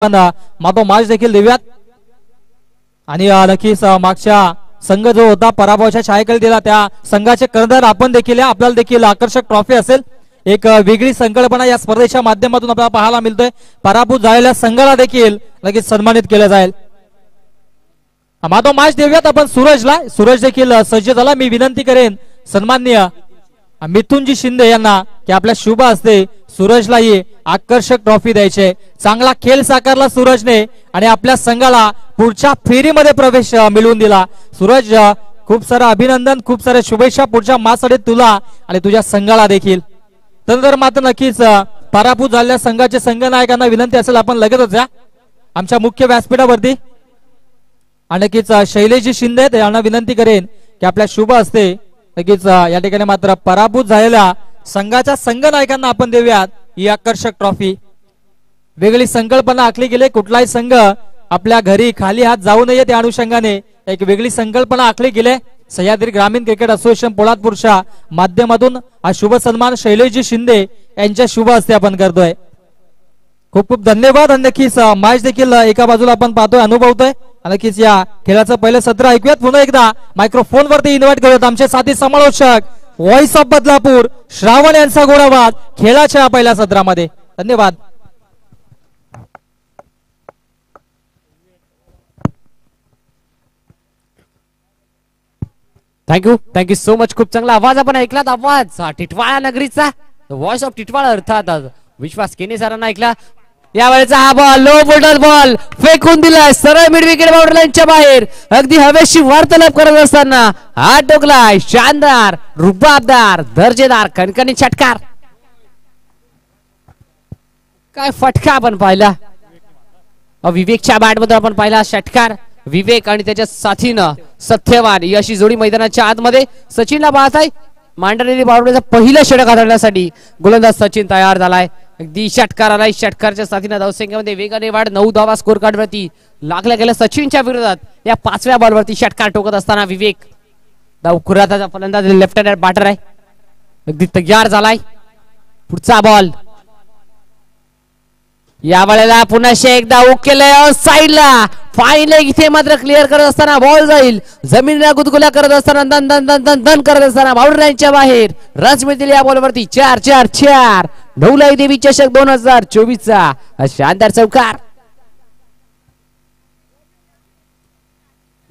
मातो match देखील देऊयात आणि नक्कीच मागच्या संघ जो होता पराभवाच्या छायेखाली दिला त्या संघाचे कर्णधार आपण देखील आपल्याला देखील आकर्षक ट्रॉफी असेल एक वेगळी संकल्पना या स्पर्धेच्या माध्यमातून आपल्याला पाहायला मिळतोय पराभूत झालेल्या संघाला देखील लगेच सन्मानित केलं जाईल मातो मॅच देऊयात आपण सूरज देखील सज्ज झाला मी विनंती करेन सन्माननीय मिथुनजी शिंदे यांना की आपल्या शुभ हस्ते सूरजला ही आकर्षक ट्रॉफी द्यायचे चांगला खेळ साकारला सूरजने आणि आपल्या संघाला पुढच्या फेरीमध्ये प्रवेश मिळवून दिला सूरज खूप सारं अभिनंदन खूप साऱ्या शुभेच्छा पुढच्या मॅचसाठी तुला आणि तुझ्या संघाला देखील तर मात्र नक्कीच पराभूत झालेल्या संघाचे संघनायकांना विनंती असेल आपण लगेचच या आमच्या मुख्य व्यासपीठावरती आणि नक्कीच शैलेशजी शिंदे यांना विनंती करेन की आपल्या शुभ हस्ते नक्कीच या ठिकाणी मात्र पराभूत झालेल्या संघाच्या संघनायकांना आपण देऊयात ही आकर्षक ट्रॉफी वेगळी संकल्पना आखली गेली कुठलाही संघ आपल्या घरी खाली हात जाऊ नये त्या अनुषंगाने एक वेगळी संकल्पना आखली गेली सह्याद्री ग्रामीण क्रिकेट असोसिएशन पोलादपूरच्या माध्यमातून हा शुभ सन्मान शैलेशजी शिंदे यांच्या शुभ हस्ते आपण करतोय खूप खूप धन्यवाद आणि नक्कीच मॅच देखील एका बाजूला आपण पाहतोय अनुभवतोय नक्कीच या खेळाचं पहिलं सत्र ऐकूयात पुन्हा एकदा मायक्रोफोन वरती इन्व्हाइट करूयात आमचे साथी समालोचक व्हॉइस ऑफ बदलापूर श्रावण यांचा गोळाबाद खेळाच्या पहिल्या सत्रामध्ये धन्यवाद थँक्यू सो मच खूप चांगला आवाज आपण ऐकलात आवाज टिटवाळा नगरीचा व्हॉइस ऑफ टिटवाळा अर्थात विश्वास केने सरांना ऐकला यावेळेचा हा बॉल लो बोल्डर बॉल फेकून दिलाय सरळ मिड विकेट बाउंड्री लाईनच्या बाहेर अगदी हवेशी वार्तालाप करत असताना हा टोकलाय शानदार रुबाबदार दर्जेदार कणकणी षटकार काय फटका आपण पाहिला विवेकच्या बॅट मध्ये आपण पाहिला षटकार विवेक आणि त्याच्या साथीनं सत्यवान ही अशी जोडी मैदानाच्या आतमध्ये सचिनला पाहत आहे मांडलेली बाउंड्रीचा पहिला षटक हाताळण्यासाठी गोलंदाज सचिन तयार झालाय अगदी षटकार आलाय षटकारच्या साथीनं धावसंख्येमध्ये वेगाने वाढ 9 धावा स्कोर कार्ड वरती लागल्या गेल्या सचिनच्या विरोधात या 5व्या बॉलवरती षटकार टोकत असताना विवेक धावखुराचा फलंदाज लेफ्ट हँड बॅटर आहे अगदी तयार झालाय पुढचा बॉल या वेळेला पुन्हा एकदा हुक केलंय साईडला फाईन लेग इथे मात्र क्लिअर करत असताना बॉल जाईल जमिनीला गुदगुल्या करत असताना दन दन दन दन दन करत असताना बाउंड्री लाईनच्या बाहेर रन्स मिळतील या बॉलवरती 4-4-4 नवलाई देवी चषक 2024 चा शानदार चौकार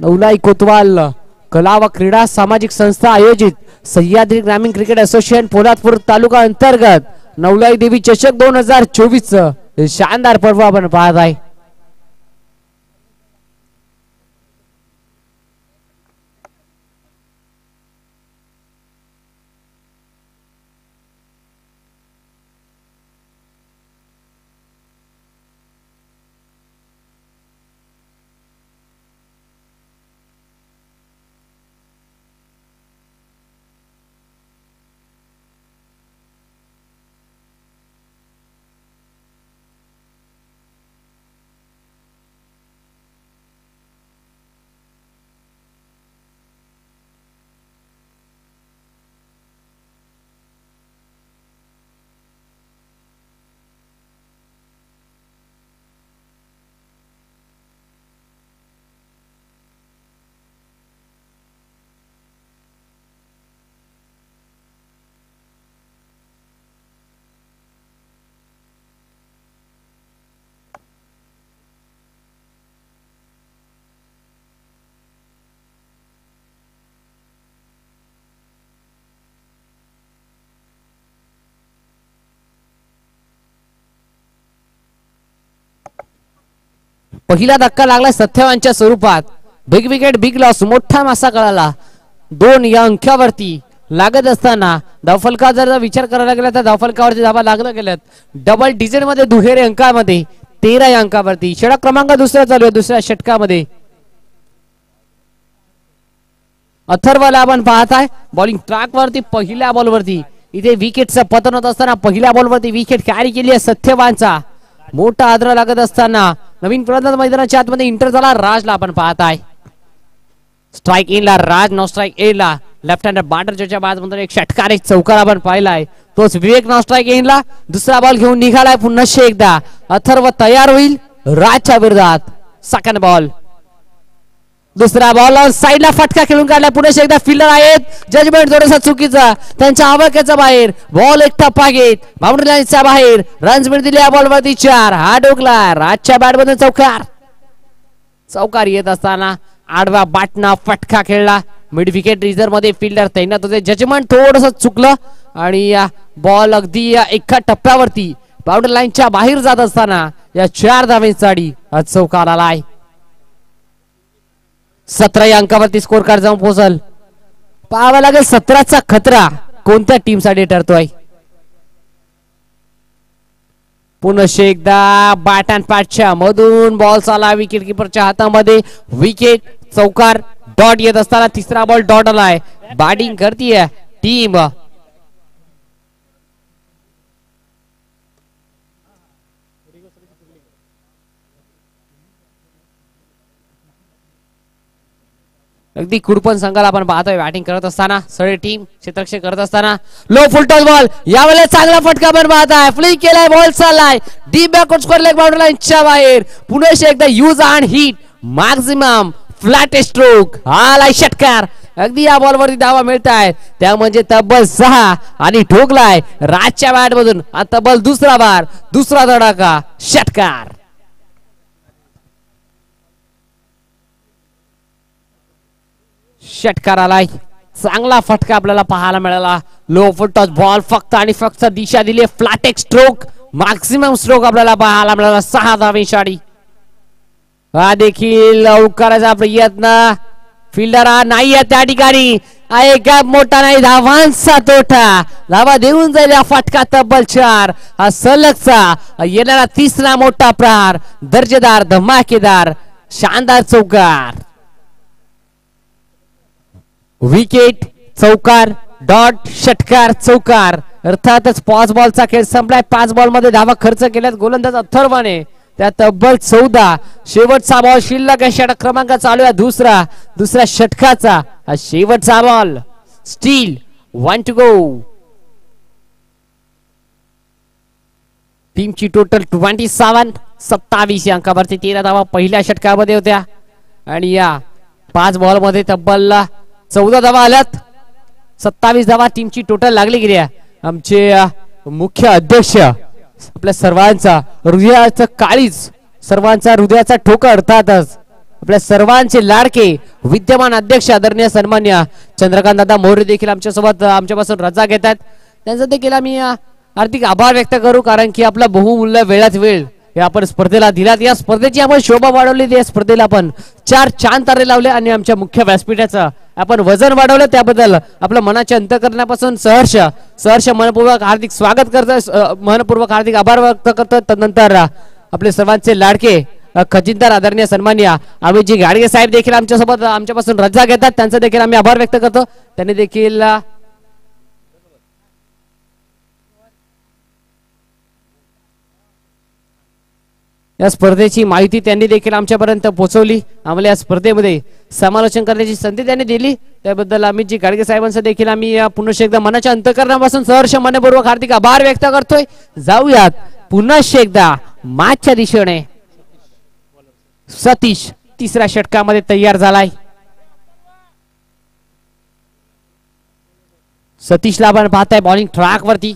नवलाई कोतवाल कला व क्रीडा सामाजिक संस्था आयोजित सह्याद्री ग्रामीण क्रिकेट असोसिएशन पोलादपूर तालुका अंतर्गत नवलाई देवी चषक 2024 शानदार पर्व आपण पाहत आहे पहिला धक्का लागला सत्यवानच्या स्वरूपात बिग विकेट बिग लॉस मोठा मासा कळाला 2 या अंकावरती लागत असताना धावफलका जर विचार करायला गेला तर धावफलकावरती धावा लागलं गेल्यात डबल डिजिट मध्ये दुहेरी अंकामध्ये 13 या अंकावरती षटक क्रमांक दुसरा चालू आहे दुसऱ्या षटकामध्ये अथर्वला आपण पाहत आहे बॉलिंग ट्रॅक वरती पहिल्या बॉलवरती इथे विकेटचं पतन होत असताना पहिल्या बॉलवरती विकेट कॅरी केली आहे सत्यवानचा मोठा आदर लागत असताना नवीन फलंदाज मैदानाच्या आतमध्ये इंटर झाला राजला आपण पाहत आहे स्ट्राइक इन ला राज नो स्ट्राइक ए ला लेफ्ट हँडर बॅटरच्या बाद मध्ये एक षटकार एक चौकार आपण पाहिलाय तोच विवेक नो स्ट्राइक इन ला दुसरा बॉल घेऊन निघालाय पुन्हा एकदा अथर्व तयार होईल राजच्या विरोधात सेकंड बॉल. दुसरा बॉल साईडला फटका खेळून काढला. पुढे एकदा फिल्डर आहेत, जजमेंट थोडासा चुकीचा त्यांच्या आवाक्याचा बाहेर. बॉल एक टप्पा घेत बाउंड्री लाईनच्या बाहेर. रन्स मिळतील या बॉलवरती 4. हा डोकला राजच्या बॅट मधून चौकार. चौकार येत असताना आडवा बाटना फटका खेळला. मिड विकेट रिझर्व मध्ये फिल्डर तैनात होते. जजमेंट थोडस चुकलं आणि बॉल अगदी एका टप्प्यावरती बाउंड्री लाईनच्या बाहेर जात असताना या 4 धावांसाठी चौकार आलाय. 17 या अंकावरती स्कोर कार्ड जाऊन पोहोचल. पाहावं लागेल 17चा खतरा कोणत्या टीम साठी ठरतोय. पुन्हा एकदा बॅट अँड पॅटच्या मधून बॉल चाला विकेट किपरच्या हातामध्ये. विकेट चौकार डॉट येत असताना तिसरा बॉल डॉट आलाय. बॅटिंग करतीये टीम अगदी कुडपण संघाला आपण पाहतोय बॅटिंग करत असताना. सगळे टीम क्षेत्ररक्षण करत असताना लो फुलटॉस बॉल. यावेळेला चांगला फटका पण पाहताय. फ्लिक केलाय, बॉल चाललाय deep backward square leg boundary लाईनच्या बाहेर. पुन्हा एकदा use and hit maximum flat stroke आलाय षटकार. अगदी या बॉलवरती धावा मिळताय त्या म्हणजे तब्बल 6 आणि ठोकलाय राजच्या बॅट मधून तब्बल दुसरा बार, दुसरा धडाका षटकार. षटकार आलाय. चांगला फटका आपल्याला पाहायला मिळाला. लो फुट टॉस बॉल फक्त आणि फक्त दिशा दिली फ्लॅट एक स्ट्रोक मॅक्सिमम स्ट्रोक आपल्याला पाहायला मिळाला. 6 धावेसाठी हा देखील आउट करायचा प्रयत्न फिल्डर हा नाही आहे त्या ठिकाणी. एक मोठा नाही, धावांचा तोटा. धावा देऊन जाईल या फटका तब्बल 4. हा सलगचा येणारा तिसरा मोठा प्रहार. दर्जेदार धमाकेदार शानदार चौकार. विकेट चौकार डॉट षटकार चौकार. अर्थातच 5 बॉलचा खेळ संपलाय. 5 बॉल मध्ये धावा खर्च केल्यात गोलंदाज अथर्वने. त्या तब्बल 14. शेवटचा बॉल शिल्लक आहे. षटक क्रमांक चालू आहे दुसऱ्या षटकाचा. हा शेवटचा बॉल. Steel 1 to go. टीमची टोटल 27 या अंकावरती 13 धावा पहिल्या षटकामध्ये होत्या आणि या 5 बॉल मध्ये तब्बल 14 धावा आल्यात. 27 धावा टीमची टोटल लागली गेली. आमचे मुख्य अध्यक्ष आपल्या सर्वांचा हृदयाचं काळीज, सर्वांचा हृदयाचा ठोका अर्थातच आपल्या सर्वांचे लाडके विद्यमान अध्यक्ष आदरणीय सन्मान्य चंद्रकांत दादा मोरे देखील आमच्यासोबत आमच्यापासून रजा घेतात. त्यांचा देखील आम्ही हार्दिक आभार व्यक्त करू कारण की आपला बहुमूल्य वेळात वेळ हे आपण स्पर्धेला दिलात. या स्पर्धेची आपण शोभा वाढवली. या स्पर्धेला आपण 4 चांद तारे लावले आणि आमच्या मुख्य व्यासपीठाचं आपण वजन वाढवलं. त्याबद्दल आपल्या मनाच्या अंतःकरणापासून सहर्ष मनपूर्वक हार्दिक स्वागत करतो, मनपूर्वक हार्दिक आभार व्यक्त करतो. तदनंतर आपले सर्वांचे लाडके खजिनदार आदरणीय सन्मान्य अमितजी गाडगे साहेब देखील आमच्यासोबत आमच्यापासून रजा घेतात. त्यांचा देखील आम्ही आभार व्यक्त करतो. त्यांनी देखील या स्पर्धेची माहिती त्यांनी देखील आमच्यापर्यंत पोहोचवली. आम्हाला या स्पर्धेमध्ये समालोचन करण्याची संधी त्यांनी दिली. त्याबद्दल अमितजी गाडगे साहेबांचं देखील आम्ही पुन्हा एकदा मनाच्या अंतःकरणापासून सहर्ष मनपूर्वक हार्दिक आभार व्यक्त करतोय. जाऊयात पुन्हा एकदा मॅचच्या दिशेने. सतीश तिसऱ्या षटकामध्ये तयार झालाय. सतीशला आपण पाहताय बॉलिंग ट्रॅक वरती.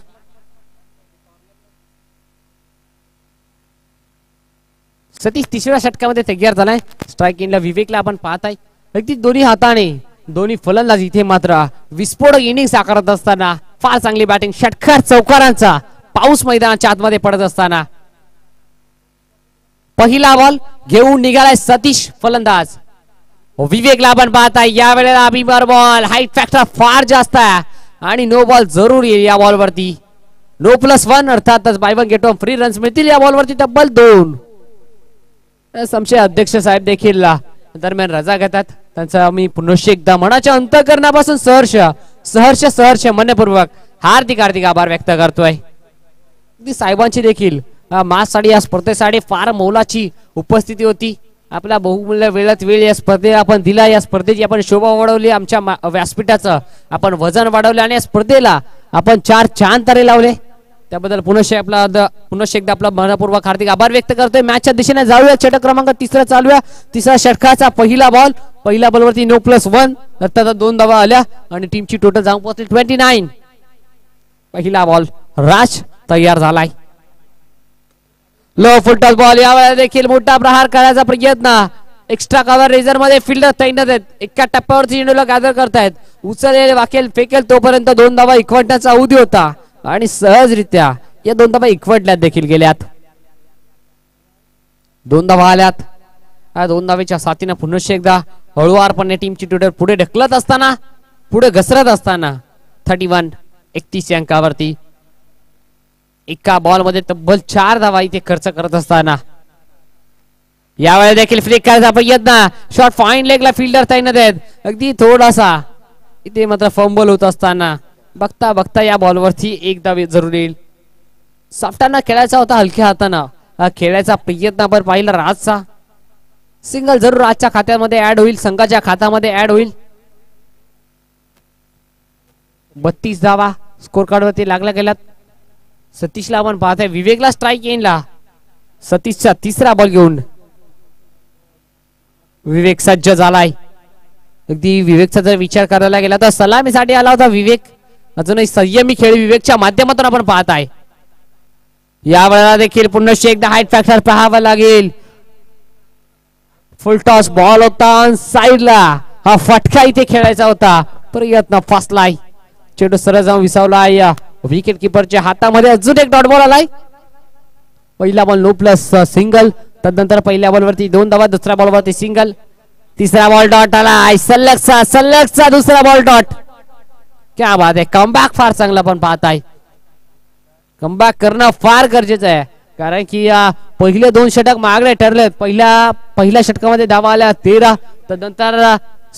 सतीश तिसऱ्या षटकामध्ये तयार झालाय. स्ट्राईक इनला विवेकला आपण पाहताय. अगदी दोन्ही हाताने दोन्ही फलंदाज इथे मात्र विस्फोटक इनिंग साकारत असताना फार चांगली बॅटिंग. षटकार चौकारांचा पाऊस मैदानाच्या आतमध्ये पडत असताना पहिला बॉल घेऊन निघालाय सतीश फलंदाज. विवेकला आपण पाहताय या वेळेला अभिमार बॉल. हाईट फॅक्टर फार जास्त आहे आणि नो बॉल जरूर येईल या बॉल वरती. नो +1 अर्थातच by one get one free runs मिळतील या बॉल वरती तब्बल 2. आमचे अध्यक्ष साहेब देखील दरम्यान रजा घेतात. त्यांचा आम्ही पुन्हा एकदा मनाच्या अंतःकरणापासून सहर्ष मनपूर्वक हार्दिक आभार व्यक्त करतोय. साहेबांची देखील मासाठी या स्पर्धेसाठी फार मोलाची उपस्थिती होती. आपला बहुमूल्य वेळात वेळ या स्पर्धेला आपण दिला. या स्पर्धेची आपण शोभा वाढवली. आमच्या व्यासपीठाचं आपण वजन वाढवले आणि या स्पर्धेला आपण 4 चांद तारे लावले. त्याबद्दल पुनश्च एकदा आपला मनपूर्वक हार्दिक आभार व्यक्त करतोय. मॅचच्या दिशेने जाऊया. षटक क्रमांक तिसरा चालूया. तिसरा षटकाचा पहिला बॉलवरती No+1 तर 2 धावा आल्या आणि टीमची टोटल जाऊन पोहोचली 29. पहिला बॉल राज तयार झालाय. Low full toss ball. यावेळेला देखील मोठा प्रहार करायचा प्रयत्न. एक्स्ट्रा कव्हर रेझर मध्ये फिल्डर तैनात आहेत. एका टप्प्यावरती चेंडूला गॅदर करतायत. उचलेल वाकेल फेकेल तोपर्यंत 2 धावा इकवटण्याचा अवधी होता आणि सहजरित्या या 2 धावा इकवटल्यात देखील गेल्यात. 2 धावा आल्यात. या 2 धावेच्या साथीनं पुनश्च एकदा हळुवारपणे टीमची टोटल पुढे ढकलत असताना पुढे घसरत असताना 31 अंकावरती. एका बॉल मध्ये तब्बल 4 धावा इथे खर्च करत असताना यावेळेला देखील फ्लिक करायचा प्रयत्न. शॉट फाईन लेगला फिल्डर तैनात आहेत. अगदी थोडासा इथे मात्र फंबल होत असताना बघता बघता या बॉलवरती एक धाव जरूर येईल. साफ्टाना खेळायचा होता हलक्या हातानं. खेळायचा प्रयत्न आपण पाहिला राजचा. सिंगल जरूर राजच्या खात्यामध्ये ऍड होईल. संघाच्या खात्यामध्ये ऍड होईल. 32 धावा स्कोर कार्ड वरती लागल्या गेल्यात. सतीशला आपण पाहताय. विवेकला स्ट्राईक येईनला. सतीशचा तिसरा बॉल घेऊन विवेक सज्ज झालाय. अगदी विवेकचा जर विचार करायला गेला तर सलामीसाठी आला होता विवेक. अजूनही संयमी खेळ विवेकच्या माध्यमातून आपण पाहताय. यावेळेला देखील पुनश्च एकदा हाईट फॅक्टर पाहावा लागेल. फुल टॉस बॉल होता साईडला. हा फटका इथे खेळायचा होता. प्रयत्न फासलाय. चेंडू सरळ जाऊन विसावलाय विकेट किपरच्या हातामध्ये. अजून एक डॉट बॉल आलाय. पहिला बॉल No+ सिंगल. तदनंतर पहिल्या बॉलवरती 2 धावा. दुसऱ्या बॉलवरती सिंगल. तिसरा बॉल डॉट आलाय. सलगचा दुसरा बॉल डॉट. क्या बात आहे. कमबॅक फार चांगला पण पाहताय. कमबॅक करणं फार गरजेचं आहे कारण की पहिले 2 षटक मागणे ठरलेत. पहिल्या षटकामध्ये धावा आल्या 13. तदनंतर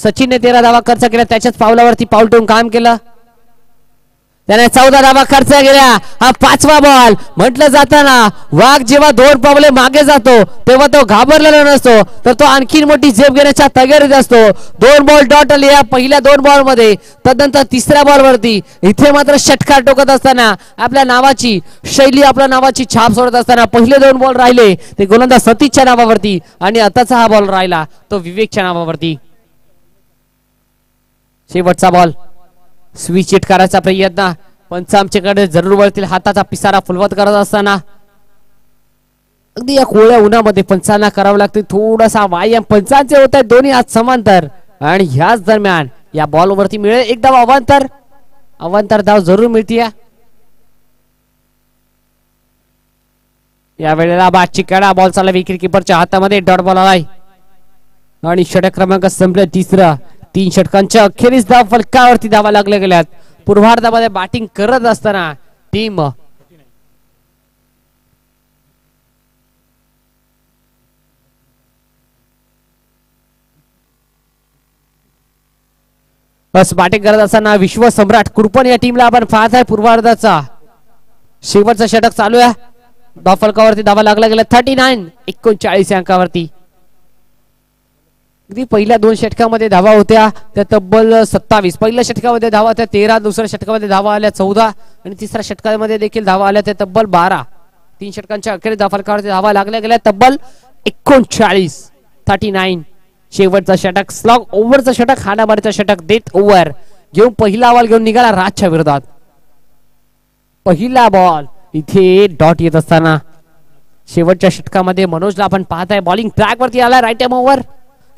सचिनने 13 धावा खर्च केल्या. त्याच्याच पावलावरती पाऊल ठेवून काम केलं. त्याने 14 धावा खर्च केल्या. हा 5वा बॉल. म्हटलं जाताना वाघ जेव्हा 2 पावले मागे जातो तेव्हा तो घाबरलेला नसतो तर तो आणखीन मोठी झेप घेण्याच्या तयारीत असतो. 2 बॉल डॉट आले या पहिल्या 2 बॉल मध्ये. तदनंतर तिसऱ्या बॉल वरती इथे मात्र षटकार टोकत असताना आपल्या नावाची शैली आपल्या नावाची छाप सोडत असताना पहिले 2 बॉल राहिले ते गोलंदाज सतीशच्या नावावरती आणि आताचा हा बॉल राहिला तो विवेकच्या नावावरती. शेवटचा बॉल. स्विच हिट करायचा प्रयत्न. पंच आमच्याकडे जरूर वळतील. हाताचा पिसारा फुलवत करत असताना अगदी या कोळ्या उन्हामध्ये पंचांना करावं लागते थोडासा व्यायाम. पंचांचे होत आहेत दोन्ही हात समांतर आणि ह्याच दरम्यान या बॉल वरती मिळेल एक धाव अवांतर धाव जरूर मिळते. या वेळेला बादची कडा. बॉल चालला विकेट किपरच्या हातामध्ये. डॉट बॉल आलाय आणि षटक क्रमांक संपले 3. 3 षटकांच्या अखेरीस धाव फलकावरती धावा लागल्या गेल्यात. पूर्वार्धामध्ये बॅटिंग करत असताना टीम बॅटिंग करत असताना विश्वसम्राट कुरपन या टीमला आपण पाहत आहे. पूर्वार्धाचा शेवटचा षटक चालू आहे. धाव फलकावरती धावा लागल्या गेल्या 39 अंकावरती. अगदी पहिल्या 2 षटकामध्ये धावा होत्या त्या तब्बल 27. पहिल्या षटकामध्ये धावा होत्या 13. दुसऱ्या षटकामध्ये धावा आल्या 14 आणि तिसऱ्या षटकामध्ये देखील धावा आल्या त्या तब्बल 12. 3 षटकांच्या अखेरीस धाव फलकावरती धावा लागल्या गेल्या तब्बल 39. शेवटचा षटक स्लॉग ओव्हरचा षटक. हाणामारीचा षटक देत ओव्हर घेऊन पहिला बॉल घेऊन निघाला राजच्या विरोधात. पहिला बॉल इथे डॉट येत असताना शेवटच्या षटकामध्ये मनोजला आपण पाहताय बॉलिंग ट्रॅक वरती आला. राईट हँड ओव्हर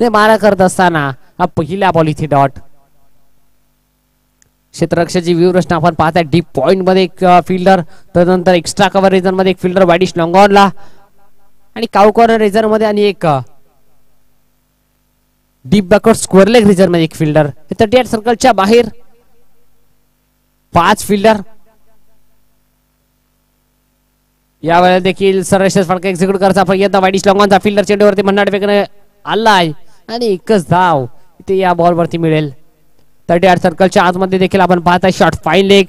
मारा करत असताना हा पहिला बॉल इथे डॉट. क्षेत्ररक्षाची व्यूहरचना आपण पाहताय. डीप पॉइंट मध्ये एक फिल्डर. त्यानंतर एक्स्ट्रा कव्हर रिजन मध्ये एक फिल्डर वाईडिश लॉंग ऑनला आणि काउ कॉर्नर रिजन मध्ये आणि एक deep backward square leg region मध्ये एक फिल्डर. 38 सर्कलच्या बाहेर 5 फिल्डर. यावेळेला देखील सरळ फटका एक्झिक्यूट करायचा प्रयत्न. वाईडिश लॉंग ऑनचा फिल्डर चेंडूवरती भन्नाट वेगाने आलाय आणि एकच धाव इथे या बॉल वरती मिळेल. 38 सर्कलच्या आतमध्ये देखील आपण पाहताय shot fine leg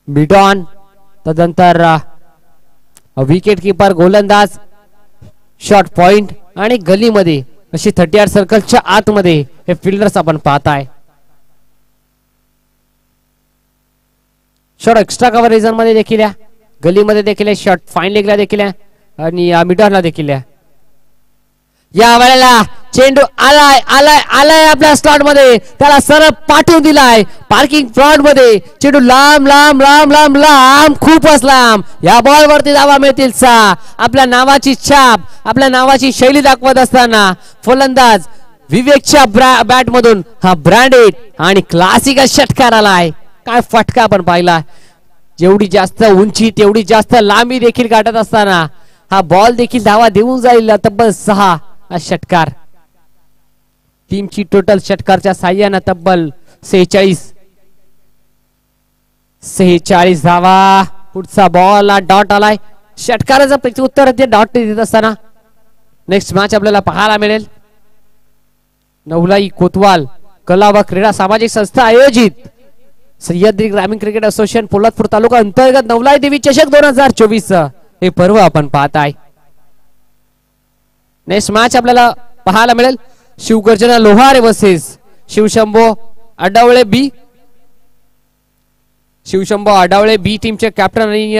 mid on. तदनंतर विकेट किपर गोलंदाज शॉट पॉइंट आणि गलीमध्ये अशी 38 सर्कलच्या आतमध्ये हे फिल्डर्स आपण पाहताय. शॉट एक्स्ट्रा कव्हर रिझन मध्ये देखील आहे, गलीमध्ये देखील आहे, शॉट फाईन लेगला देखील आहे आणि मिडॉनला देखील आहे. या वेळेला चेंडू आलाय आलाय आलाय आपल्या स्लॉट मध्ये, त्याला सरळ पाठवून दिलाय पार्किंग फ्रंट मध्ये. चेंडू लांब लांब लांब लांब लांब खूपच लांब. या बॉल वरती धावा मिळतील 6. आपल्या नावाची छाप, आपल्या नावाची शैली दाखवत असताना फलंदाज विवेकच्या बॅट मधून हा ब्रँडेड आणि क्लासिक षटकार आलाय. काय फटका आपण पाहिला. जेवढी जास्त उंची तेवढी जास्त लांबी देखील गाठत असताना हा बॉल देखील धावा देऊन जाईल. तब्बल 6 षटकार. टीमची टोटल षटकारच्या साह्यानं तब्बल 46 धावा. पुढचा बॉल डॉट आलाय. षटकाराचं प्रत्युत्तर ते डॉट देत असताना नेक्स्ट मॅच आपल्याला पाहायला मिळेल. नवलाई कोतवाल कला व क्रीडा सामाजिक संस्था आयोजित सह्याद्री ग्रामीण क्रिकेट असोसिएशन पोलादपूर तालुका अंतर्गत नवलाई देवी चषक 2024 हे पर्व आपण पाहत आहे. नेक्स्ट मॅच आपल्याला पाहायला मिळेल शिवगर्जना लोहारे वर्सेस शिवशंभो अडावळे बी. शिवशंभो अडावळे बी टीमचे कॅप्टन आणि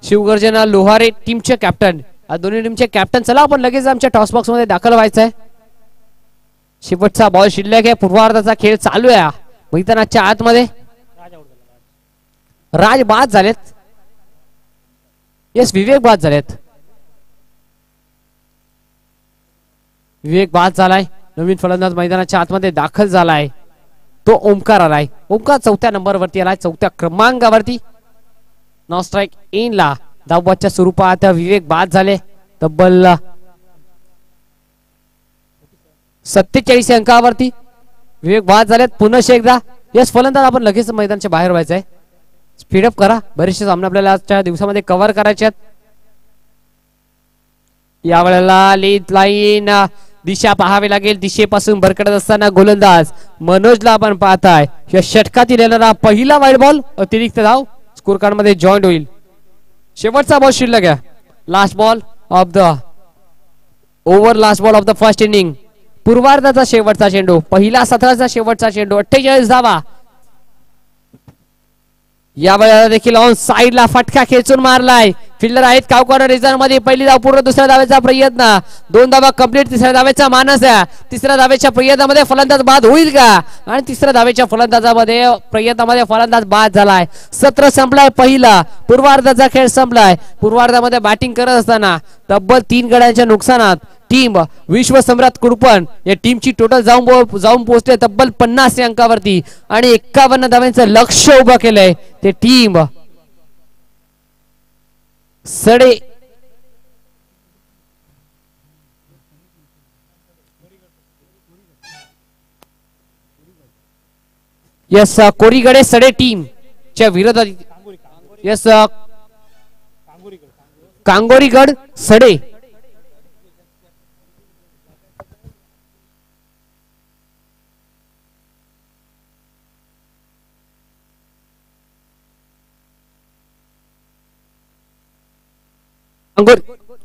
शिवगर्जना लोहारे टीमचे कॅप्टन. दोन्ही टीमचे कॅप्टन. चला आपण लगेच आमच्या टॉस बॉक्स मध्ये दाखल व्हायचंय. शेवटचा बॉल शिल्लक आहे. पूर्वार्धाचा खेळ चालू आहे मैदानाच्या आतमध्ये. राज बाद झालेत. येस विवेक बाद झालेत. विवेक बाद झालाय. नवीन फलंदाज मैदानाच्या आतमध्ये दाखल झालाय तो ओमकार आलाय. ओमकार 4थ्या नंबरवरती आलाय, 4थ्या क्रमांकावरती. नॉन स्ट्राईक इन ला धावबादच्या स्वरूपात विवेक बाद झाले. तब्बल 47 अंकावरती विवेक बाद झालेत. पुन्हा एकदा यस फलंदाज आपण लगेच मैदानाच्या बाहेर व्हायचंय. स्पीडअप करा, बरेचसे सामने आपल्याला आजच्या दिवसामध्ये कव्हर करायचे आहेत. या वेळेला लीड लाईन दिशा पाहावी लागेल. दिशेपासून भरकटत असताना गोलंदाज मनोजला आपण पाहताय. या षटकातील येणारा पहिला वाईड बॉल अतिरिक्त धाव स्कोर कार्ड मध्ये जॉईंट होईल. शेवटचा बॉल शिल्लक आहे. Last ball of the over, last ball of the first inning. पूर्वार्धाचा शेवटचा चेंडू, पहिला सत्राचा शेवटचा चेंडू. 48 धावा. या वेळेला देखील ऑन साइडला फटका खेचून मारलाय. फिल्डर आहेत कावकॉर्नर रिझर्व मध्ये. पहिली धाव पूर्ण, दुसऱ्या धावेचा प्रयत्न, 2 धावा कंप्लीट, तिसऱ्या धावेचा मानस आहे. तिसऱ्या धावेच्या प्रयत्नामध्ये फलंदाज बाद होईल का? आणि तिसऱ्या धावेच्या प्रयत्नामध्ये फलंदाज बाद झालाय. सत्र संपलाय पहिला. पूर्वार्धाचा खेळ संपलाय. पूर्वार्धामध्ये बॅटिंग करत असताना तब्बल 3 गड्यांच्या नुकसानात टीम विश्वसम्राट कुडपण या टीमची टोटल जाऊन पोहोचते तब्बल 50 अंकावरती आणि 51 धावांचं लक्ष्य उभं केलंय. ते टीम सडे यस कोरीगडे सडे टीम च्या विरोधात. यस कांगोरीगड सडे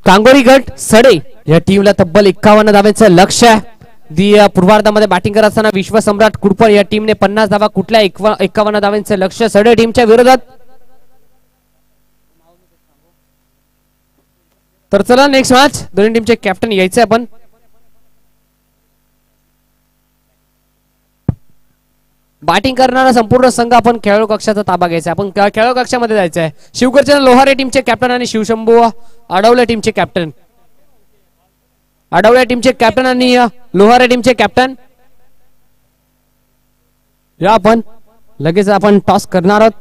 कांगोरीगड सडे या टीमला तब्बल 51 धावांचं लक्ष्य आहे. पूर्वार्धामध्ये बॅटिंग करत असताना विश्वसम्राट कुडपण या टीमने 50 धावा, कुठल्या 51 धावांचं लक्ष्य सडे टीमच्या विरोधात. तर चला नेक्स्ट मॅच. दोन्ही टीमचे कॅप्टन यायचे आपण. बॅटिंग करणारा संपूर्ण संघ आपण खेळाडू कक्षाचा ताबा घ्यायचा. आपण खेळाडू कक्षामध्ये जायचं आहे. शिवगर्जना लोहारे टीमचे कॅप्टन आणि शिवशंभू अडवले टीमचे कॅप्टन. अडवले टीमचे कॅप्टन आणि लोहारे टीमचे कॅप्टन या आपण लगेच आपण टॉस करणार आहोत.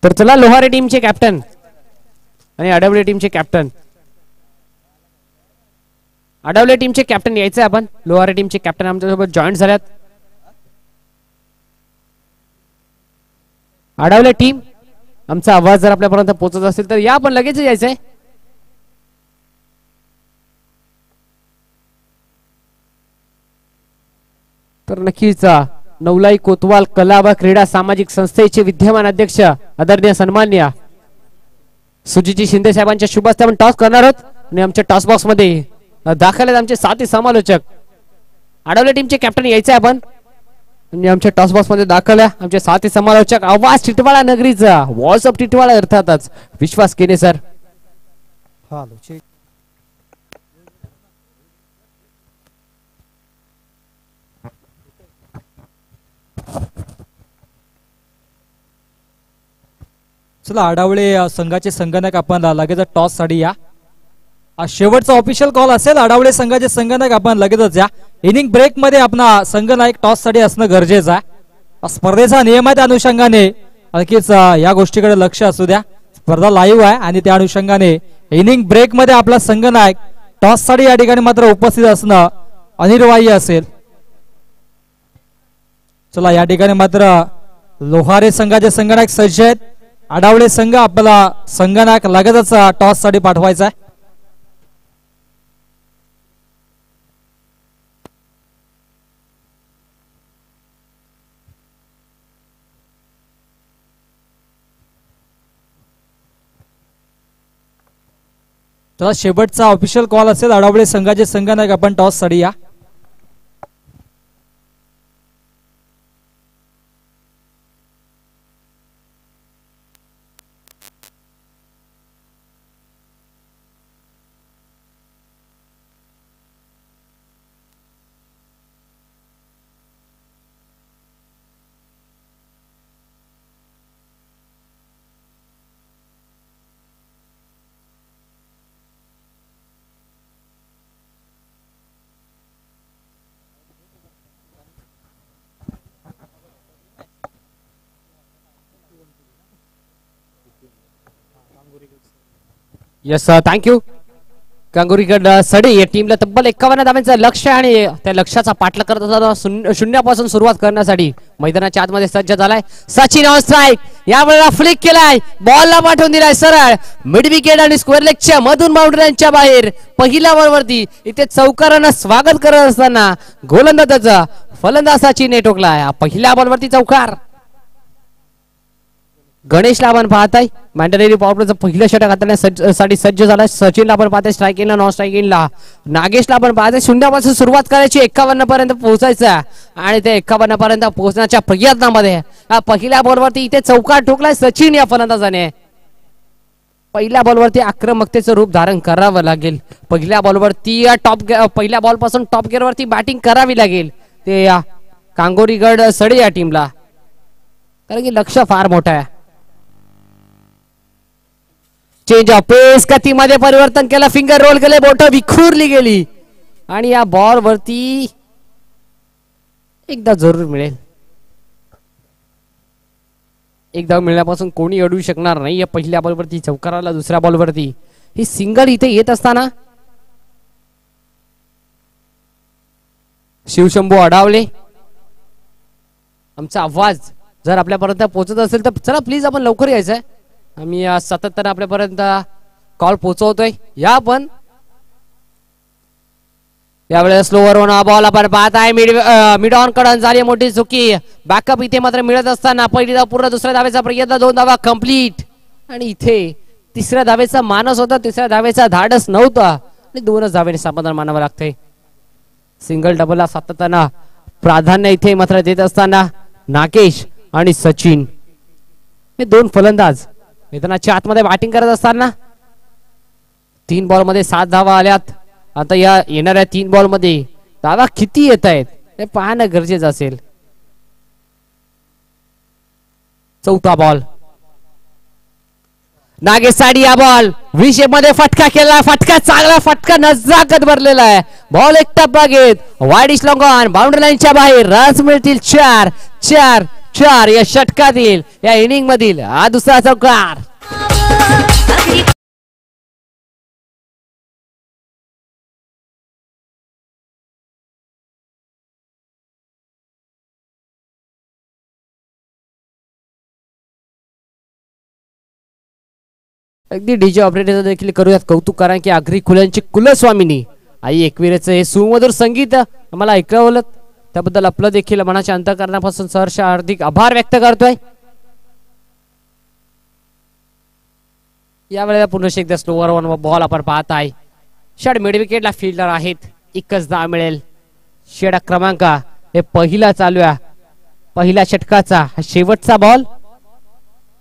तर चला लोहारे टीमचे कॅप्टन आणि अडवले टीमचे कॅप्टन. अडवले टीमचे कॅप्टन यायचे आपण. लोहारे टीमचे कॅप्टन आमच्यासोबत जॉईन झाल्यात. अडवले टीम आमचा आवाज जर आपल्यापर्यंत पोहोचत असेल तर या आपण लगेच यायचंय. तर नक्कीच नवलाई कोतवाल कला व क्रीडा सामाजिक संस्थेचे विद्यमान अध्यक्ष आदरणीय सन्माननीय सुजितजी शिंदे साहेबांच्या शुभ हस्ते आपण टॉस करणार आहोत. आणि आमच्या टॉस बॉक्स मध्ये दाखल आहेत आमचे साथी समालोचक. आडवले टीमचे कॅप्टन यायचे आपण आणि आमच्या टॉस बॉक्स मध्ये दाखल आहे आमचे साथी समालोचक. आवाज टिटवाळा नगरीचा, व्हॉइस ऑफ टिटवाळा अर्थातच विश्वास केने सर. चला आडावळे संघाचे संगणक आपण लगेच टॉस साठी या. शेवटचा ऑफिशियल कॉल असेल. आडावळे संघाचे संगणक आपण लगेचच या. इनिंग ब्रेक मध्ये आपला संघनायक टॉस साठी असणं गरजेचं आहे. स्पर्धेचा नियम आहे त्या अनुषंगाने नक्कीच या गोष्टीकडे लक्ष असू द्या. स्पर्धा लाईव्ह आहे आणि त्या अनुषंगाने इनिंग ब्रेक मध्ये आपला संघनायक टॉस साठी या ठिकाणी मात्र उपस्थित असणं अनिवार्य असेल. चला या ठिकाणी मात्र लोहारे संघाचे संघनायक सज्ज आहेत. आडावळे संघ आपला संघनायक लगेचच टॉस साठी पाठवायचा आहे. तर शेवटचा ऑफिशियल कॉल असेल. आडावळे संघाचे संघनायक आपण टॉस साठी या. Yes thank you. कांगोरीगड सडे या टीमला तब्बल 51 धावांचं लक्ष आणि त्या लक्ष्याचा पाठलाग करत असताना शून्यापासून सुरुवात करण्यासाठी मैदानाच्या आतमध्ये सज्ज झालाय सचिन. ऑन स्ट्राईक, यावेळेला फ्लिक केलाय, बॉलला पाठवून दिलाय सरळ मिड विकेट आणि स्क्वेअर लेगच्या मधून बाउंड्रीच्या बाहेर. पहिल्या बॉलवरती इथे चौकारानं स्वागत करत असताना गोलंदाजाचा फलंदाज सचिन टोकलाय. पहिल्या बॉलवरती चौकार. गणेशला आपण पाहताय मॅन्डेटरी पॉवरचं पहिलं षटक हाताळण्यासाठी सज्ज झाला. सचिनला आपण पाहताय स्ट्राईक इनला नॉन स्ट्राईक इनला. नागेशला आपण पाहताय शून्यापासून सुरुवात करायची 51 पर्यंत पोहोचायचं आणि ते 51 पर्यंत पोहोचण्याच्या प्रयत्नामध्ये पहिल्या बॉलवरती इथे चौकार ठोकलाय सचिन या फलंदाजाने. पहिल्या बॉलवरती आक्रमकतेचं रूप धारण करावं लागेल. पहिल्या बॉलवरती पहिल्या बॉल पासून टॉप गिअर वरती बॅटिंग करावी लागेल ते कांगोरीगड सडे या टीमला, कारण की लक्ष फार मोठं आहे. चेंज ऑफ पेस, गतीमध्ये परिवर्तन केलं, फिंगर रोल केले, बोट विखुरली गेली आणि या बॉल वरती एकदा जरूर मिळेल. एकदा मिळण्यापासून कोणी अडवू शकणार नाही. या पहिल्या बॉलवरती चौकाराला, दुसऱ्या बॉलवरती ही सिंगल इथे येत असताना शिवशंभू अडावले, आमचा आवाज जर आपल्यापर्यंत पोहोचत असेल तर चला प्लीज आपण लवकर यायचंय. आम्ही सातत्याने आपल्यापर्यंत कॉल पोहोचवतोय. या पण यावेळेस स्लोवर होऊन बॉल आपण पाहत आहे मिड ऑन कडन झाली मोठी चुकी. बॅकअप इथे मात्र मिळत असताना पहिली धाव पूर्ण, दुसऱ्या धावेचा प्रयत्न, 2 धावा कंप्लीट आणि इथे तिसऱ्या धावेचा मानस होता, तिसऱ्या धावेचा धाडस नव्हता आणि 2च धावेने समाधान मानावं लागतंय. सिंगल डबलला सातत्यानं प्राधान्य इथे मात्र देत असताना नागेश आणि सचिन हे 2 फलंदाज मैदानाच्या आतमध्ये बॅटिंग करत असताना 3 बॉल मध्ये 7 धावा आल्यात. आता या येणाऱ्या 3 बॉल मध्ये धावा किती येत आहेत हे पाहणं गरजेचं असेल. चौथा बॉल, नागेश साठी या बॉल विषय मध्ये फटका केला, फटका चांगला, फटका नजाकत भरलेला आहे. बॉल एक टप्पा घेत वाईडिश लॉंग ऑन बाउंड्री लाईनच्या बाहेर. रन्स मिळतील 4 या षटकातील, या इनिंग मधील हा दुसरा चौकार. अगदी डीजे ऑपरेटर देखील करूयात कौतुक, कारण की आगरी खुल्यांची कुलस्वामिनी आई एकवीरेचं हे सुमधुर संगीत आम्हाला ऐकवलं त्याबद्दल आपलं देखील मनाच्या अंतःकरणापासून सहर्ष हार्दिक आभार व्यक्त करतोय. यावेळेला पुन्हा एकदा स्लोवर वन बॉल आपण पाहत आहे षड मिड विकेटला फिल्डर आहेत, एकच धाव मिळेल. षड क्रमांक हे पहिला चालू आहे, पहिल्या षटकाचा हा शेवटचा बॉल.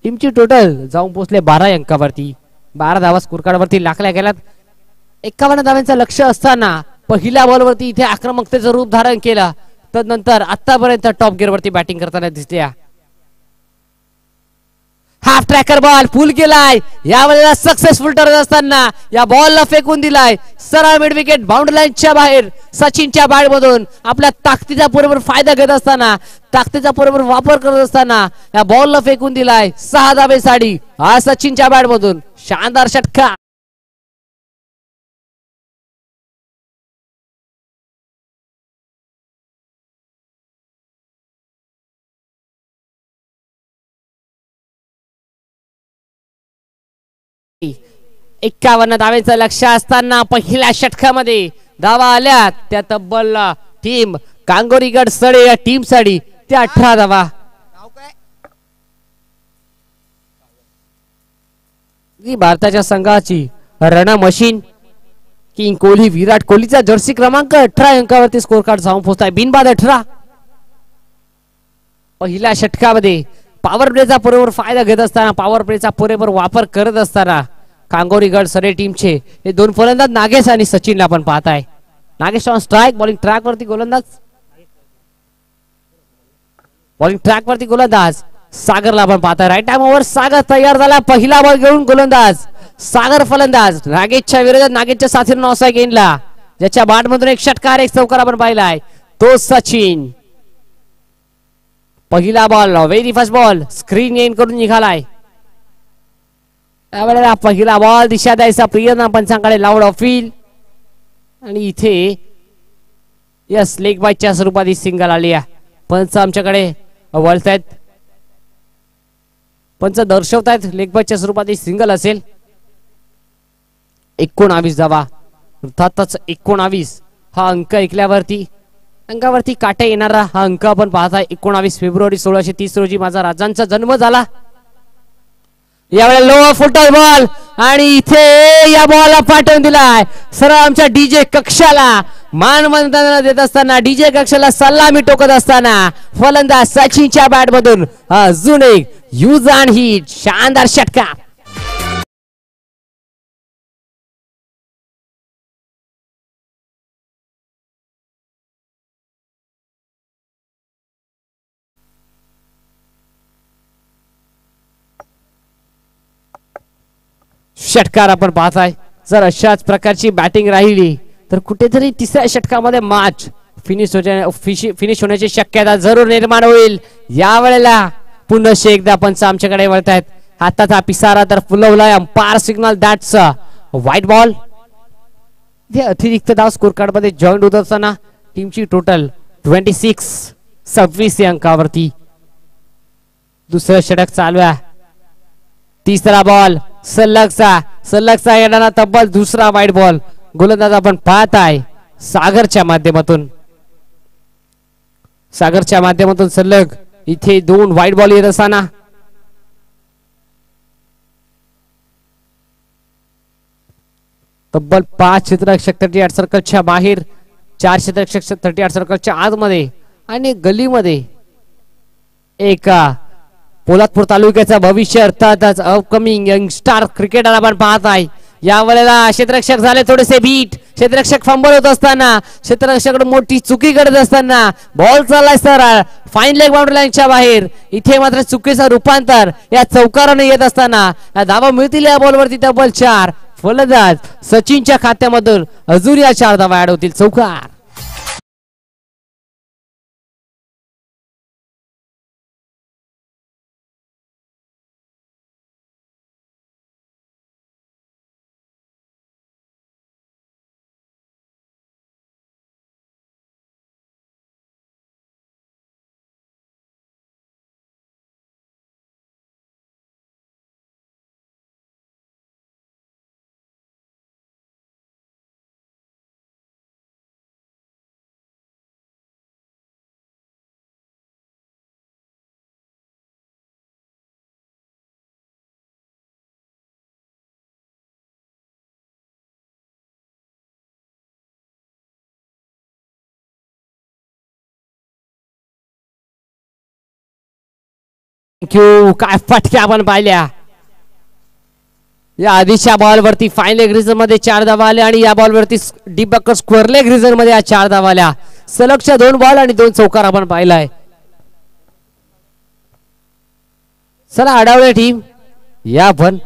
टीमची टोटल जाऊन पोहोचले 12 अंकावरती. 12 धावा स्कोर कार्ड वरती लाखल्या गेल्यात. 51 धावांचं लक्ष असताना पहिल्या बॉलवरती इथे आक्रमकतेचं रूप धारण केलं. तदनंतर आतापर्यंत टॉप गिअर वरती बॅटिंग करताना दिसल्या. हाफ ट्रॅकर बॉल फुल केलाय, यावेळेला सक्सेसफुल ठरत असताना या बॉलला फेकून दिलाय सरळ मिड विकेट बाउंड्री लाईनच्या बाहेर. सचिनच्या बॅट मधून आपल्या ताकदीचा बरोबर फायदा घेत असताना, ताकदीचा बरोबर वापर करत असताना या बॉलला फेकून दिलाय 6 धावेसाठी. हा सचिनच्या बॅट मधून शानदार षटकार. एक्कावन्न धावेचं लक्ष असताना पहिल्या षटकामध्ये धावा आल्या त्या तब्बल टीम कांगोरीगड सडे या टीम साठी त्या 18 धावा. ही भारताच्या संघाची रण मशीन किंग कोहली, विराट कोहलीचा जर्सी क्रमांक 18 अंकावरती स्कोर कार्ड जाऊन पोहोचताय बिनबाद 18. पहिल्या षटकामध्ये पॉवर प्लेचा पुरेपूर फायदा घेत असताना, पॉवर प्लेचा पुरेपूर वापर करत असताना कांगोरीगड सरे टीमचे हे दोन फलंदाज नागेश आणि सचिनला आपण पाहताय. Nagesh on strike, bowling track वरती गोलंदाज, बॉलिंग ट्रॅक वरती गोलंदाज सागरला आपण पाहताय. राईट टाइम ओव्हर सागर तयार झाला. पहिला बॉल घेऊन गोलंदाज सागर फलंदाज. नागेशच्या विरोधात नागेशच्या साथीने नॉसा गेनला, ज्याच्या बॅट मधून एक षटकार एक चौकार आपण पाहिलाय तो सचिन. पहिला ball very first ball screen gain करून निघालाय. त्यावेळेला पहिला बॉल दिशा द्यायचा प्रियंका पंचांकडे लाऊड ऑफिल आणि इथे यस लेग बायच्या स्वरूपात ही सिंगल आली आहे. पंच आमच्याकडे वळतायत, पंच दर्शवतायत लेग बायच्या स्वरूपात ही सिंगल असेल. 19 धावा, अर्थातच 19 हा अंक ऐकल्यावरती अंकावरती काटे येणारा हा अंक आपण पाहताय. 19 फेब्रुवारी 1630 रोजी माझा राजांचा जन्म झाला. यावेळेला लो फुटबॉल बॉल आणि इथे या बॉलला पाठवून दिलाय सरळ आमच्या डीजे कक्षाला. मानवंदना देत असताना, डीजे कक्षाला सलामी टोकत असताना फलंदाज सचिनच्या बॅट मधून अजून एक यूज अँड हिट शानदार षटकार. षटकार आपण पाहताय. जर अशाच प्रकारची बॅटिंग राहिली तर कुठेतरी तिसऱ्या षटकामध्ये मॅच फिनिश होण्याची शक्यता जरूर निर्माण होईल. यावेळेला पुन्हा एकदा पंच आमच्याकडे वळतायत. हाताचा पिसारा तर फुलवलाय. Umpire signal that's wide ball. हे अतिरिक्त धाव स्कोर कार्ड मध्ये जॉईंट होत असताना टीमची टोटल 26 अंकावरती. दुसरं षटक चालू आहे. तिसरा बॉल सलगचा येणारा तब्बल दुसरा वाईट बॉल. गोलंदाज आपण पाहताय सागरच्या माध्यमातून सलग इथे 2 वाईट बॉल येत असताना तब्बल 5 क्षेत्ररक्षक 38 सर्कलच्या बाहेर, 4 क्षेत्ररक्षक 38 सर्कलच्या आतमध्ये आणि गलीमध्ये एक पोलादपूर तालुक्याचा भविष्य अर्थातच अपकमिंग यंगस्टार क्रिकेटर आपण पाहत आहे. यावेळेला क्षेत्ररक्षक झाले थोडेसे बीट. क्षेत्ररक्षक फंबल होत असताना, क्षेत्ररक्षक मोठी चुकी करत असताना बॉल चाललाय सरळ फाईन लेग बाउंड्री लाईनच्या बाहेर. इथे मात्र चुकीचं रूपांतर या चौकाराने येत असताना धावा मिळतील या बॉलवरती तब्बल 4. फलंदाज सचिनच्या खात्यामधून अजून या 4 धावा ऍड होतील. चौकार. थँक्यू. काय फटक्या आपण पाहिल्या. या आधीच्या बॉल वरती फाईन लेग रिझन मध्ये 4 धावा आल्या आणि या बॉल वरती डीप बॅकर स्क्वेअर लेग रिझन मध्ये 4 धावा आल्या. सलगच्या 2 बॉल आणि 2 चौकार आपण पाहिलाय. चला आढावले टीम या पण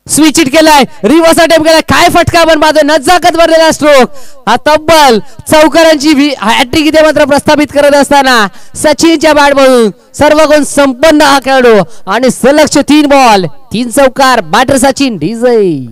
स्विच इट केलाय. रिव्हर्स अटेम्प्ट केलाय. काय फटका आपण पाहतोय. नजाकत भरलेला स्ट्रोक. हा तब्बल चौकारांची हॅट्रिक इथे मात्र प्रस्थापित करत असताना सचिनच्या बॅट मधून सर्व गुण संपन्न हा खेळाडू आणि सलगचे 3 बॉल 3 चौकार. Batter Sachin DJ.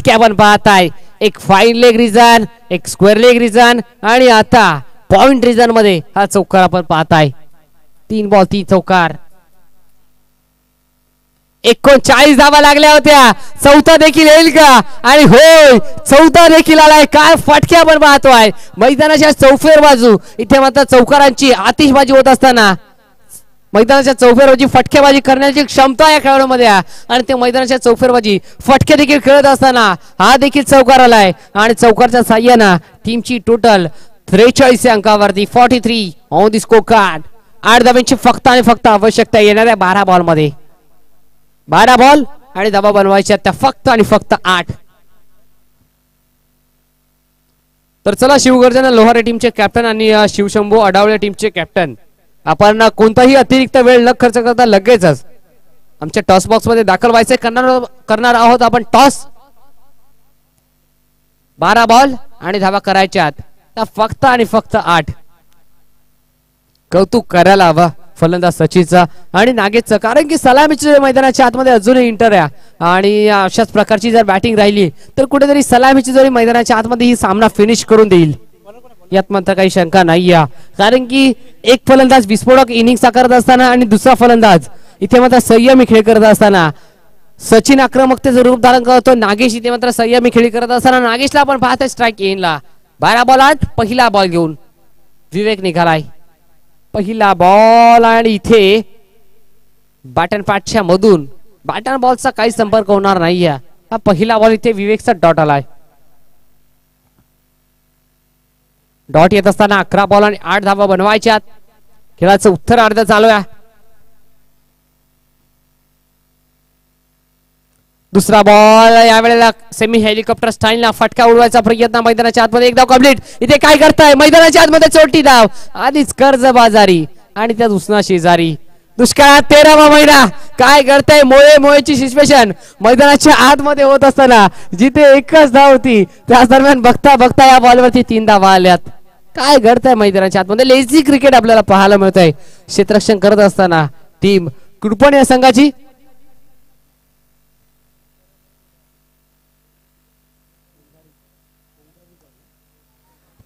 आपण पाहताय एक फाईन लेग रिझन, एक स्क्वेअर लेग रिझन आणि आता पॉइंट रिझन मध्ये हा चौकार आपण पाहताय. 3 बॉल 3 चौकार. 39 धावा लागल्या होत्या. चौथा देखील येईल का. आणि होय चौथा देखील आलाय. काय फटक्या आपण पाहतोय. मैदानाच्या चौफेर बाजू इथे मात्र चौकारांची आतिषबाजी होत असताना मैदानाच्या चौफेरबाजी फटकेबाजी करण्याची क्षमता या खेळाडूमध्ये आणि ते मैदानाच्या चौफेरबाजी फटके देखील खेळत असताना हा देखील चौकार आलाय आणि चौकारच्या साह्यानं टीमची total 43 अंकावरती 43 on the score card. 8 धाब्यांची फक्त आणि फक्त आवश्यकता येणाऱ्या 12 बॉल मध्ये. 12 बॉल आणि धाबा बनवायच्या त्या फक्त आणि फक्त 8. तर चला शिवगर्जना लोहारे टीमचे कॅप्टन आणि शिवशंभू अडावळे टीमचे कॅप्टन आपण कोणताही अतिरिक्त वेळ न खर्च करता लगेचच आमच्या टॉस बॉक्स मध्ये दाखल व्हायचे करणार आहोत आपण टॉस. 12 बॉल आणि धावा करायच्यात तर फक्त आणि फक्त 8. कौतुक करायला हवं फलंदाज सचिनचा आणि नागेशचं कारण की सलामीच्या मैदानाच्या आतमध्ये अजूनही इंटर आहे आणि अशाच प्रकारची जर बॅटिंग राहिली तर कुठेतरी सलामीची जरी मैदानाच्या आतमध्ये ही सामना फिनिश करून देईल यात मात्र काही शंका नाही आहे. कारण की एक फलंदाज विस्फोटक इनिंग करत असताना आणि दुसरा फलंदाज इथे मात्र संयमी खेळ करत असताना सचिन आक्रमकतेचं रूप धारण करतो. नागेश इथे मात्र संयमी खेळी करत असताना नागेशला आपण पाहतोय स्ट्राईक येईनला. 12 बॉल 8 पहिला बॉल घेऊन विवेक निघालाय. पहिला बॉल आणि इथे बॅटन पॅटच्या मधून बॅटन बॉलचा काही संपर्क होणार नाहीये. हा पहिला बॉल इथे विवेकचा डॉट आलाय. डॉट येत असताना 11 बॉल आणि 8 धावा बनवायच्यात. खेळाचं उत्तर अर्ध चालू आहे. दुसरा बॉल यावेळेला सेमी हेलिकॉप्टर स्टाईलला फटका उडवायचा प्रयत्न मैदानाच्या आतमध्ये. एक धाव कंप्लीट. इथे काय करताय मैदानाच्या आतमध्ये चोटी धाव आधीच कर्ज बाजारी आणि त्या दुसरा शेजारी. दुष्काळात 13वा महिना काय करताय. मोळेची सिच्युएशन मैदानाच्या आतमध्ये होत असताना जिथे एकच धाव होती त्याच दरम्यान बघता बघता या बॉलवरती 3 धावा आल्यात. काय घडतंय मैदानाच्या आतमध्ये. लेझी क्रिकेट आपल्याला पाहायला मिळतंय. क्षेत्ररक्षण करत असताना टीम कृपण या संघाची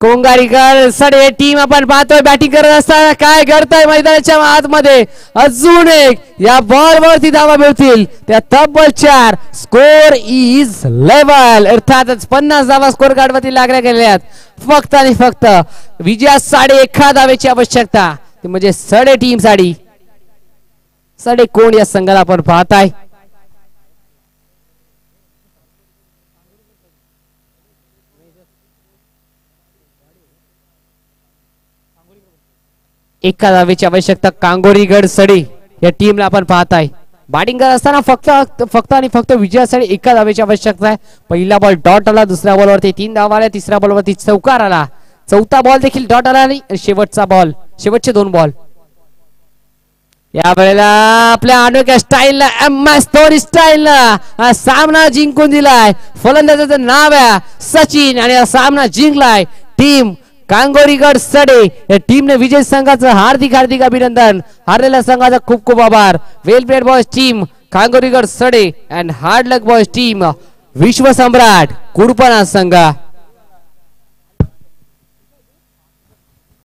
कोंगारीकर सडे टीम आपण पाहतोय बॅटिंग करत असताना काय घडतंय मैदानाच्या आतमध्ये. अजून एक या बॉल वरती धावा मिळतील त्या तब्बल 4. स्कोर इज लेवल अर्थातच 50 धावा स्कोर कार्ड वरती लागल्या गेल्यात. फक्त आणि फक्त विजया 1.5 धावेची आवश्यकता ती म्हणजे सडे टीम साठी. सडे कोण या संघाला आपण पाहताय. एका धावेची आवश्यकता कांगोरीगड सडे या टीमला आपण पाहताय. बॅटिंग करत असताना फक्त आणि फक्त विजयासाठी 1 धावेची आवश्यकता आहे. पहिला बॉल डॉट आला. दुसऱ्या बॉलवरती 3 धावा आल्या. तिसऱ्या बॉलवरती चौकार आला. चौथा बॉल देखील डॉट आला आणि शेवटचा बॉल शेवटचे 2 बॉल यावेळेला आपल्या अनोख्या स्टाईलला MS धोनी स्टाईलला सामना जिंकून दिलाय. फलंदाजाचं नाव आहे सचिन आणि हा सामना जिंकलाय टीम कांगोरीगड सडे या टीमने. विजय संघाचं हार्दिक हार्दिक अभिनंदन. हारलेल्या संघाचा खूप खूप आभार. Well played boys team Kangorigad Sade and hard luck boys team Vishwasamrat Kurpana संघ.